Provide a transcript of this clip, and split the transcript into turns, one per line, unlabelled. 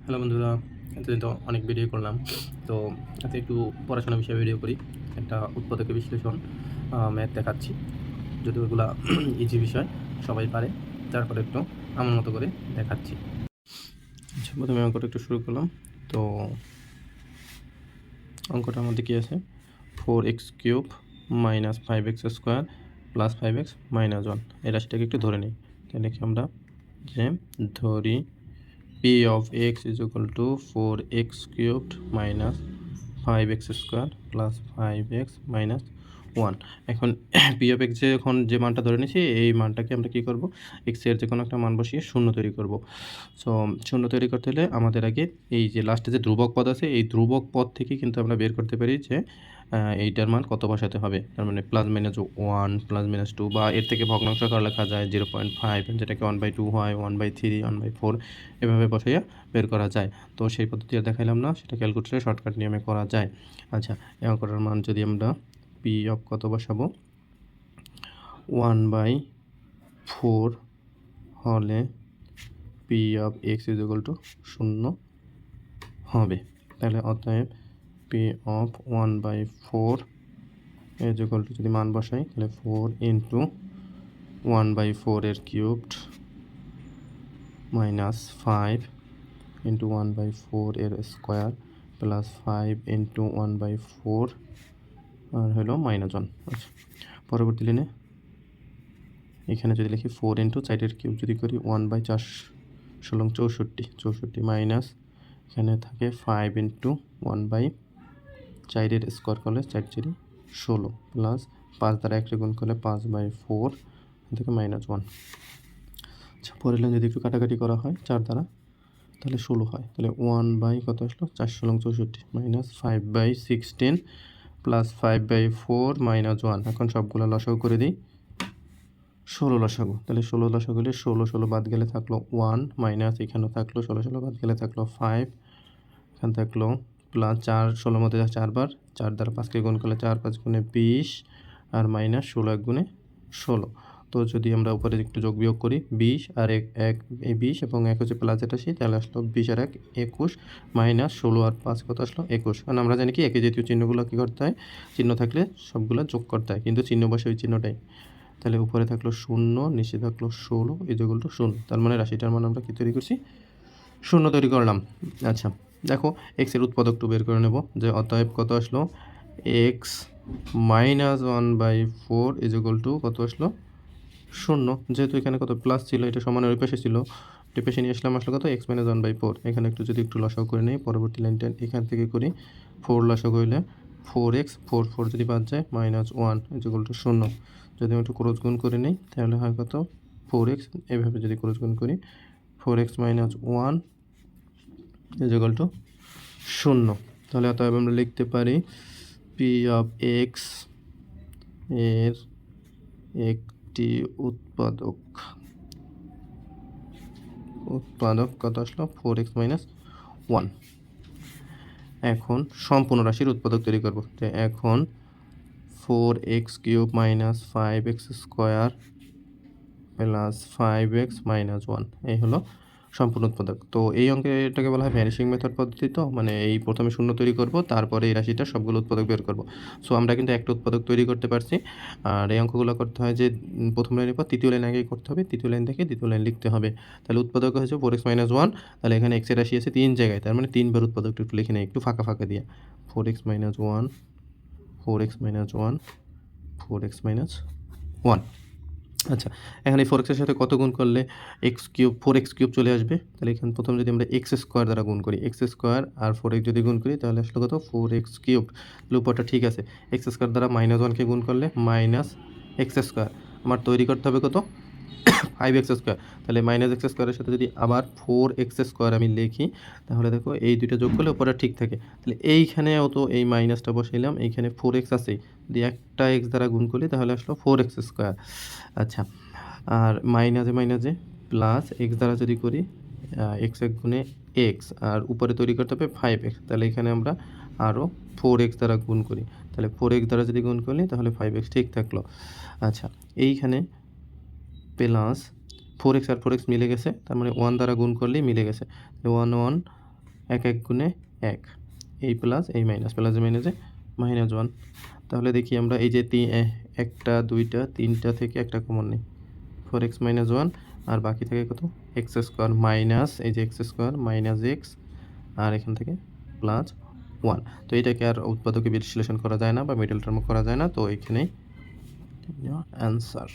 Hello বন্ধুরা, এতদিন তো অনেক ভিডিও করলাম। তো আজকে একটু পড়াশোনা বিষয়ে ভিডিও করি। একটা উৎপাদক বিশ্লেষণ ম্যাথ দেখাচ্ছি। যদিও ওগুলা ইজি বিষয়, সবাই পারে। তারপরে একটু আমার মতো করে দেখাচ্ছি। আচ্ছা, প্রথমে অঙ্কটা একটু শুরু করলাম। তো অঙ্কটার মধ্যে কী আছে? 4x³ minus 5x² plus 5x minus 1 এই রাশিটাকে একটু ধরে নিই। তাহলে কি আমরা যে ধরি p of x is equal to 4x³ minus 5x² plus 5x minus 1। এখন p of x এখন যে মানটা ধরে নিয়েছি এই মানটাকে আমরা কী করব, x এর যে কোনো একটা মান বসিয়ে শূন্য তৈরি করব। সো শূন্য তৈরি করতে হলে আমাদের আগে এই যে লাস্টে যে ধ্রুবক পদ আছে এই ধ্রুবক পদ থেকে কিন্তু আমরা বের করতে পারি যে এইটার মান কত বসাতে হবে। তার মানে +-1 +-2 বা এর থেকে ভগ্নাংশ আকারে লেখা যায় 0.5, যেটাকে 1/2 হয়, 1/3, 1/4 এভাবে বসাইয়া বের করা যায়। তো সেই পদ্ধতি আর দেখাইলাম না, সেটা ক্যালকুলেটরে শর্টকাট নিয়মে করা যায়। আচ্ছা, এই অঙ্কটার মান যদি আমরা p অফ কত বসাবো, 1/4 হলে p of x is equal to 0 হবে। তাহলে অতএব p of 1/4 is equal to, যদি মান বসাই তাহলে 4 ইন্টু 1/4 এর কিউবড মাইনাস 5 ইন্টু 1/4 এর স্কোয়ার প্লাস 5 ইন্টু 1/4 আর হলো -1। আচ্ছা, পরবর্তী লাইনে এখানে যদি লিখি 4 ইন্টু 4 কিউব যদি করি 1/4 ষোলং 64 মাইনাস এখানে থাকে 5 ইন্টু 1/4 স্কোয়ার করলে 4 16 প্লাস 5 দ্বারা 1 গুণ করলে 5/4 থেকে -1। আচ্ছা, পরের লাইন যদি একটু কাটাকাটি করা হয় 4 দ্বারা তাহলে 16 হয়। তাহলে 1 কত আসলো, 4 ষোলং 64 মাইনাস 5/16 প্লাস 5/4 -1। এখন সবগুলো লসাগু করে দিই, 16 লসাগু। তাহলে 16 লসাগু হলে 16 বাদ গেলে থাকলো 1 মাইনাস এখানেও থাকলো 16 বাদ গেলে থাকলো 5, এখানে থাকলো প্লাস 4 16 মধ্যে 4 বার, 4 দ্বারা 5কে গুণ করলে 4 5 গুণে 20 আর মাইনাস 16 1 গুণে 16। তো যদি আমরা উপরে একটু যোগ বিয়োগ করি 20 আর 1 এই 20 এবং 1 হচ্ছে প্লাস যেটা সেই, তাহলে আসলো 20 আর 1 21 মাইনাস 16 আর 5 কত আসলো 21। কারণ আমরা জানি কি একই জাতীয় চিহ্নগুলো কী করতে হয়, চিহ্ন থাকলে সবগুলো যোগ করতে হয়, কিন্তু চিহ্ন বসে ওই চিহ্নটাই। তাহলে উপরে থাকলো 0, নিচে থাকলো 16 ইজ ইকুয়াল টু 0। তার মানে রাশিটার মান আমরা কী তৈরি করছি, 0 তৈরি করলাম। আচ্ছা, দেখো এক্সের উৎপাদকটু বের করে নেব, যে অতএব কত আসলো, x minus 1/4 is equal to কত আসলো, 0। যেহেতু এখানে কত প্লাস ছিল, এটা সমানের ওই পাশে ছিল, এটা পাশে নিয়ে আসলাম, আসলো কত এক্স মাইনাস 1/4। এখানে একটু লসাগু করে নিই, পরবর্তী লাইনটা এখান থেকে করি। 4 লসাগু হইলে 4x, 4 যদি বাদ যায় -1 ইজ ইকুয়াল টু 0। যদি আমি একটু ক্রস গুণ করে নিই তাহলে হয় কত, 4x, এভাবে যদি ক্রস গুণ করি 4x - 1 ইজ ইকুয়াল টু 0। তাহলে অতএব আমরা লিখতে পারি পি অফ এক্স এর একটি উৎপাদক কত আসলো, 4x - 1। এখন সম্পূর্ণ রাশির উৎপাদক তৈরি করব, যে এখন 4x³ minus 5x² plus 5x minus 1 এই হলো সম্পূর্ণ উৎপাদক। তো এই অঙ্কে এটাকে বলা হয় ভ্যানিশিং মেথড পদ্ধতি। তো মানে এই প্রথমে শূন্য তৈরি করব, তারপরে এই রাশিটা সবগুলো উৎপাদক বের করব। সো আমরা কিন্তু একটা উৎপাদক তৈরি করতে পারছি। আর এই অঙ্কগুলো করতে হয় যে প্রথম লাইনের পর তৃতীয় লাইন আগেই করতে হবে, তৃতীয় লাইন থেকে দ্বিতীয় লাইন লিখতে হবে। তাহলে উৎপাদক হয়েছে 4x - 1। তাহলে এখানে x এর রাশি আছে 3 জায়গায়, তার মানে 3 বার উৎপাদকটা একটু লিখে নেই, একটু ফাঁকা ফাঁকা দিয়ে। 4x - 1, 4x - 1, 4x - 1। আচ্ছা, এখন এই 4x এর সাথে কত গুণ করলে x³ 4x³ চলে আসবে। তাহলে এখানে প্রথম যদি আমরা x² দ্বারা গুণ করি, x² আর 4x যদি গুণ করি তাহলে আসলো কত, 4x³। তাহলে উপরটা ঠিক আছে। x² দ্বারা -1 কে গুণ করলে -x²। আমার তৈরি করতে হবে কত, 5x²। তাহলে -x² এর সাথে যদি আবার 4x² আমি লিখি তাহলে দেখো এই দুইটা যোগ করলে উপরটা ঠিক থাকে। তাহলে এইখানেও তো এই মাইনাসটা বসাইলাম, এইখানে 4x আছে, যদি একটা x দ্বারা গুণ করি তাহলে আসলো 4x²। আচ্ছা, আর মাইনাসে প্লাস x দ্বারা যদি করি x এক গুণে x, আর উপরে তৈরি করতে হবে 5x। তাহলে এখানে আমরা আরও 4x দ্বারা গুণ করি, তাহলে 4x দ্বারা যদি গুণ করি তাহলে 5x ঠিক থাকলো। আচ্ছা, এইখানে প্লাস 4x আর 4x মিলে গেছে, তার মানে 1 দ্বারা গুণ করলেই মিলে গেছে। 1 1 এক এক গুণে এক, এই প্লাস এই মাইনাস, প্লাসে মাইনাসে -1। তাহলে দেখি আমরা এই যে একটা দুইটা তিনটা থেকে একটা কমন নিই, 4x - 1, আর বাকি থাকে কত এক্স স্কোয়ার মাইনাস এই যে এক্স স্কোয়ার মাইনাস এক্স, আর এখান থেকে +1। তো এটাকে আর উৎপাদকে বিশ্লেষণ করা যায় না বা মিডল টার্ম করা যায় না, তো এখানেই অ্যান্সার।